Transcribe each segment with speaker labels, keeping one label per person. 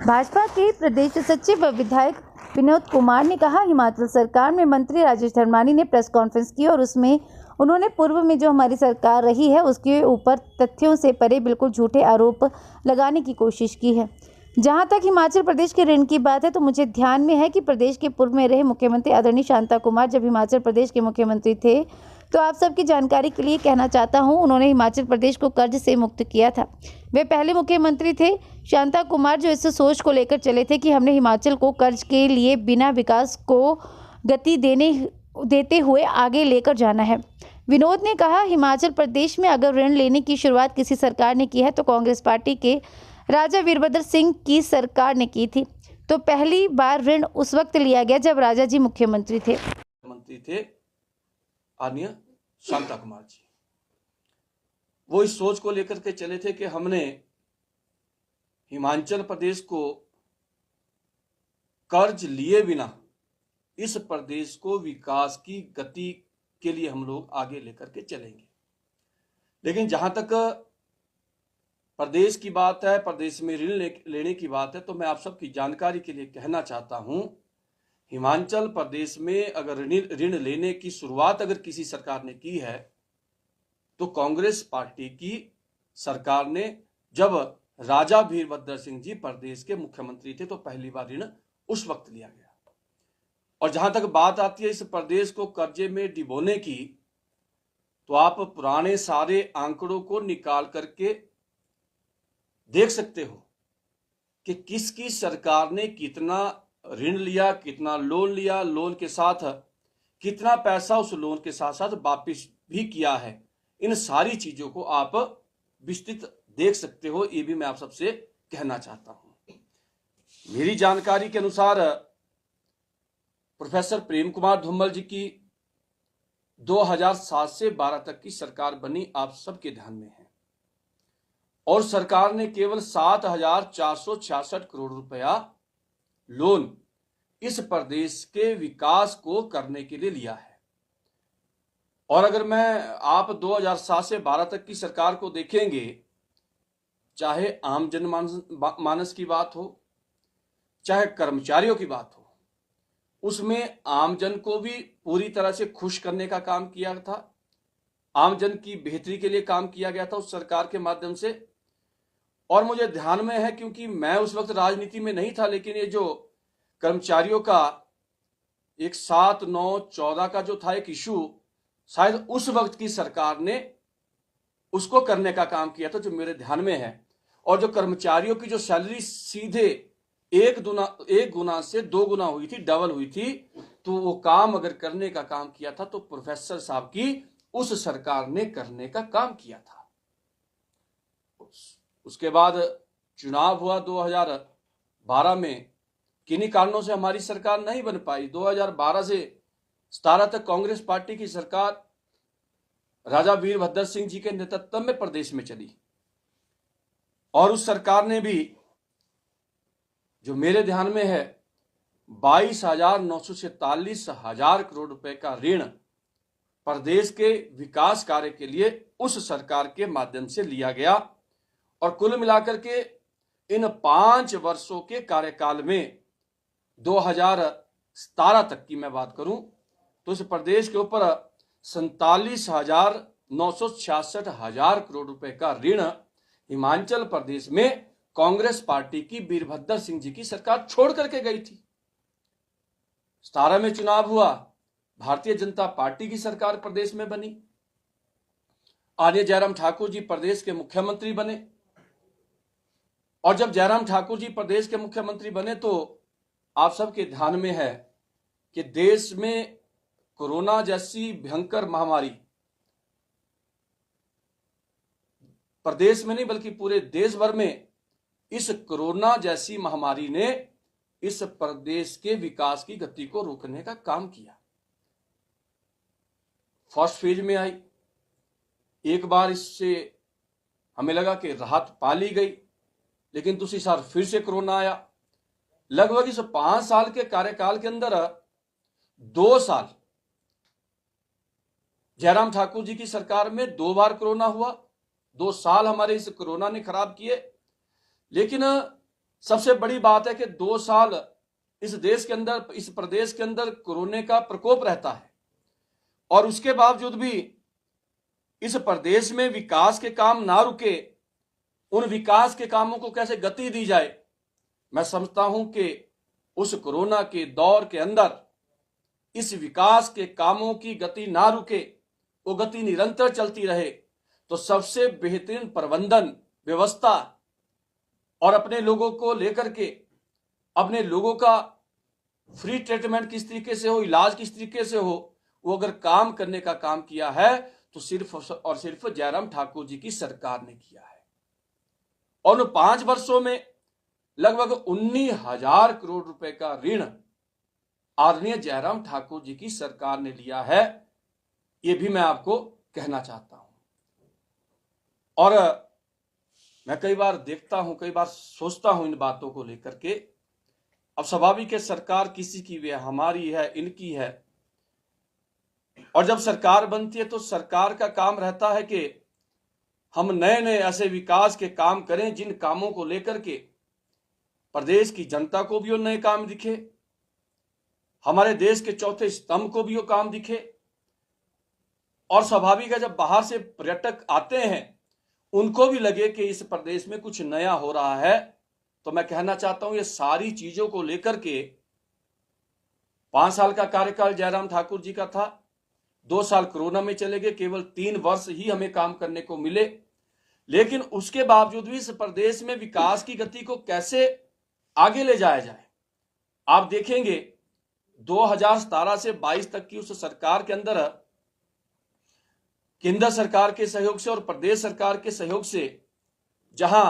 Speaker 1: भाजपा के प्रदेश सचिव व विधायक विनोद कुमार ने कहा, हिमाचल सरकार में मंत्री राजेश धर्मानी ने प्रेस कॉन्फ्रेंस की और उसमें उन्होंने पूर्व में जो हमारी सरकार रही है उसके ऊपर तथ्यों से परे बिल्कुल झूठे आरोप लगाने की कोशिश की है। जहां तक हिमाचल प्रदेश के ऋण की बात है तो मुझे ध्यान में है कि प्रदेश के पूर्व में रहे मुख्यमंत्री आदरणीय शांता कुमार जब हिमाचल प्रदेश के मुख्यमंत्री थे तो आप सबकी जानकारी के लिए कहना चाहता हूं, उन्होंने हिमाचल प्रदेश को कर्ज से मुक्त किया था। वे पहले मुख्यमंत्री थे शांता कुमार जो इस सोच को लेकर चले थे कि हमने हिमाचल को कर्ज के लिए बिना विकास को गति देते हुए आगे लेकर जाना है। विनोद ने कहा, हिमाचल प्रदेश में अगर ऋण लेने की शुरुआत किसी सरकार ने की है तो कांग्रेस पार्टी के राजा वीरभद्र सिंह की सरकार ने की थी। तो पहली बार ऋण उस वक्त लिया गया जब राजा जी मुख्यमंत्री थे।
Speaker 2: आदरणीय शांता कुमार जी वो इस सोच को लेकर के चले थे कि हमने हिमाचल प्रदेश को कर्ज लिए बिना इस प्रदेश को विकास की गति के लिए हम लोग आगे लेकर के चलेंगे। लेकिन जहां तक प्रदेश की बात है, प्रदेश में ऋण लेने की बात है, तो मैं आप सबकी जानकारी के लिए कहना चाहता हूं, हिमाचल प्रदेश में अगर ऋण लेने की शुरुआत अगर किसी सरकार ने की है तो कांग्रेस पार्टी की सरकार ने, जब राजा वीरभद्र सिंह जी प्रदेश के मुख्यमंत्री थे तो पहली बार ऋण उस वक्त लिया गया। और जहां तक बात आती है इस प्रदेश को कर्जे में डिबोने की, तो आप पुराने सारे आंकड़ों को निकाल करके देख सकते हो कि किसकी सरकार ने कितना ऋण लिया, कितना लोन लिया, लोन के साथ कितना पैसा उस लोन के साथ साथ वापिस भी किया है। इन सारी चीजों को आप विस्तृत देख सकते हो, ये भी मैं आप सबसे कहना चाहता हूं। मेरी जानकारी के अनुसार प्रोफेसर प्रेम कुमार धूमल जी की 2007 से 12 तक की सरकार बनी, आप सबके ध्यान में है, और सरकार ने केवल 7,466 करोड़ रुपया लोन इस प्रदेश के विकास को करने के लिए लिया है। और अगर आप 2007 से 12 तक की सरकार को देखेंगे, चाहे आम जनमानस की बात हो, चाहे कर्मचारियों की बात हो, उसमें आमजन को भी पूरी तरह से खुश करने का काम किया था। आमजन की बेहतरी के लिए काम किया गया था उस सरकार के माध्यम से। और मुझे ध्यान में है, क्योंकि मैं उस वक्त राजनीति में नहीं था, लेकिन ये जो कर्मचारियों का एक 7-9-14 का जो था एक इशू, शायद उस वक्त की सरकार ने उसको करने का काम किया था, जो मेरे ध्यान में है। और जो कर्मचारियों की जो सैलरी सीधे एक गुना से 2 गुना हुई थी, डबल हुई थी, तो वो काम अगर करने का काम किया था तो प्रोफेसर साहब की उस सरकार ने करने का काम किया था। उसके बाद चुनाव हुआ 2012 में, किन्हीं कारणों से हमारी सरकार नहीं बन पाई। 2012 से 17 तक कांग्रेस पार्टी की सरकार राजा वीरभद्र सिंह जी के नेतृत्व में प्रदेश में चली, और उस सरकार ने भी, जो मेरे ध्यान में है, 22,947 करोड़ रुपए का ऋण प्रदेश के विकास कार्य के लिए उस सरकार के माध्यम से लिया गया। और कुल मिलाकर के इन 5 वर्षों के कार्यकाल में 2017 तक की मैं बात करूं तो इस प्रदेश के ऊपर 47,966 करोड़ रुपए का ऋण हिमाचल प्रदेश में कांग्रेस पार्टी की वीरभद्र सिंह जी की सरकार छोड़ करके गई थी। 17 में चुनाव हुआ, भारतीय जनता पार्टी की सरकार प्रदेश में बनी, आर्य जयराम ठाकुर जी प्रदेश के मुख्यमंत्री बने। और जब जयराम ठाकुर जी प्रदेश के मुख्यमंत्री बने तो आप सबके ध्यान में है कि देश में कोरोना जैसी भयंकर महामारी, प्रदेश में नहीं बल्कि पूरे देश भर में, इस कोरोना जैसी महामारी ने इस प्रदेश के विकास की गति को रोकने का काम किया। फर्स्ट फेज में आई, एक बार इससे हमें लगा कि राहत पा ली गई, लेकिन दूसरी साल फिर से कोरोना आया। लगभग इस 5 साल के कार्यकाल के अंदर 2 साल जयराम ठाकुर जी की सरकार में 2 बार कोरोना हुआ। 2 साल हमारे इस कोरोना ने खराब किए। लेकिन सबसे बड़ी बात है कि 2 साल इस देश के अंदर, इस प्रदेश के अंदर कोरोना का प्रकोप रहता है और उसके बावजूद भी इस प्रदेश में विकास के काम ना रुके, उन विकास के कामों को कैसे गति दी जाए। मैं समझता हूं कि उस कोरोना के दौर के अंदर इस विकास के कामों की गति ना रुके, वो गति निरंतर चलती रहे, तो सबसे बेहतरीन प्रबंधन व्यवस्था और अपने लोगों को लेकर के, अपने लोगों का फ्री ट्रीटमेंट किस तरीके से हो, इलाज किस तरीके से हो, वो अगर काम करने का काम किया है तो सिर्फ और सिर्फ जयराम ठाकुर जी की सरकार ने किया है। और उन 5 वर्षों में लगभग 19,000 करोड़ रुपए का ऋण आदरणीय जयराम ठाकुर जी की सरकार ने लिया है, ये भी मैं आपको कहना चाहता हूं। और मैं कई बार देखता हूं, कई बार सोचता हूं इन बातों को लेकर के। अब स्वाभाविक है, सरकार किसी की भी है, हमारी है, इनकी है, और जब सरकार बनती है तो सरकार का काम रहता है कि हम नए नए ऐसे विकास के काम करें जिन कामों को लेकर के प्रदेश की जनता को भी वो नए काम दिखे, हमारे देश के चौथे स्तंभ को भी वो काम दिखे। और स्वाभाविक है, जब बाहर से पर्यटक आते हैं उनको भी लगे कि इस प्रदेश में कुछ नया हो रहा है। तो मैं कहना चाहता हूं, ये सारी चीजों को लेकर के 5 साल का कार्यकाल जयराम ठाकुर जी का था, 2 साल कोरोना में चले गए, केवल 3 वर्ष ही हमें काम करने को मिले। लेकिन उसके बावजूद भी इस प्रदेश में विकास की गति को कैसे आगे ले जाया जाए। आप देखेंगे 2017 से 22 तक की उस सरकार के अंदर केंद्र सरकार के सहयोग से और प्रदेश सरकार के सहयोग से जहां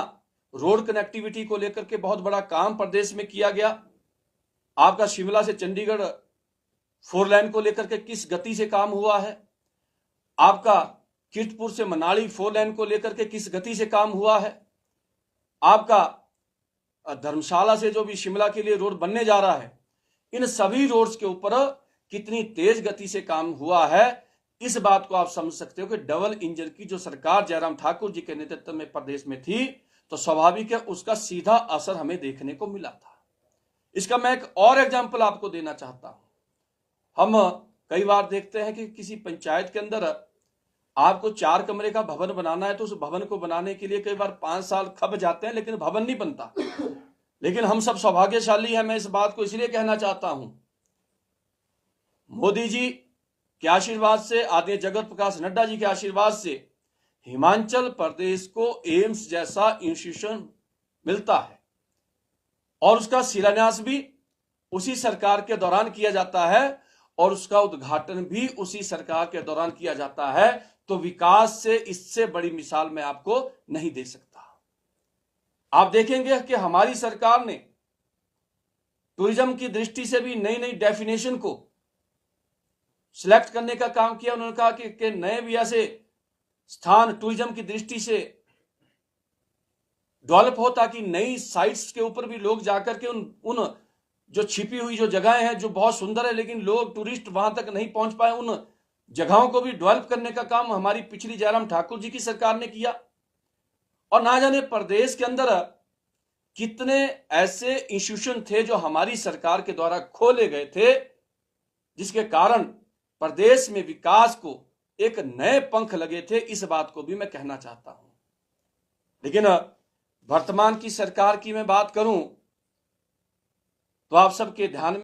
Speaker 2: रोड कनेक्टिविटी को लेकर के बहुत बड़ा काम प्रदेश में किया गया, आपका शिमला से चंडीगढ़ 4 लाइन को लेकर के किस गति से काम हुआ है, आपका कीर्तपुर से मनाली 4 लाइन को लेकर के किस गति से काम हुआ है, आपका धर्मशाला से जो भी शिमला के लिए रोड बनने जा रहा है, इन सभी रोड्स के ऊपर कितनी तेज गति से काम हुआ है। इस बात को आप समझ सकते हो कि डबल इंजन की जो सरकार जयराम ठाकुर जी के नेतृत्व में प्रदेश में थी, तो स्वाभाविक है उसका सीधा असर हमें देखने को मिला था। इसका मैं एक और एग्जाम्पल आपको देना चाहता हूं। हम कई बार देखते हैं कि किसी पंचायत के अंदर आपको 4 कमरे का भवन बनाना है, तो उस भवन को बनाने के लिए कई बार 5 साल खप जाते हैं, लेकिन भवन नहीं बनता। लेकिन हम सब सौभाग्यशाली हैं, मैं इस बात को इसलिए कहना चाहता हूं, मोदी जी के आशीर्वाद से, आदरणीय जगत प्रकाश नड्डा जी के आशीर्वाद से हिमाचल प्रदेश को एम्स जैसा इंस्टीट्यूशन मिलता है और उसका शिलान्यास भी उसी सरकार के दौरान किया जाता है और उसका उद्घाटन भी उसी सरकार के दौरान किया जाता है। तो विकास से इससे बड़ी मिसाल मैं आपको नहीं दे सकता। आप देखेंगे कि हमारी सरकार ने टूरिज्म की दृष्टि से भी नई नई डेफिनेशन को सिलेक्ट करने का काम किया। उन्होंने कहा कि नए भी ऐसे स्थान टूरिज्म की दृष्टि से डेवलप हो ताकि नई साइट्स के ऊपर भी लोग जाकर के उन जो छिपी हुई जो जगहें हैं जो बहुत सुंदर है लेकिन लोग टूरिस्ट वहां तक नहीं पहुंच पाए, उन जगहों को भी डेवलप करने का काम हमारी पिछली जयराम ठाकुर जी की सरकार ने किया। और ना जाने प्रदेश के अंदर कितने ऐसे इंस्टीट्यूशन थे जो हमारी सरकार के द्वारा खोले गए थे, जिसके कारण प्रदेश में विकास को एक नए पंख लगे थे। इस बात को भी मैं कहना चाहता हूं। लेकिन वर्तमान की सरकार की मैं बात करूं तो आप सबके ध्यान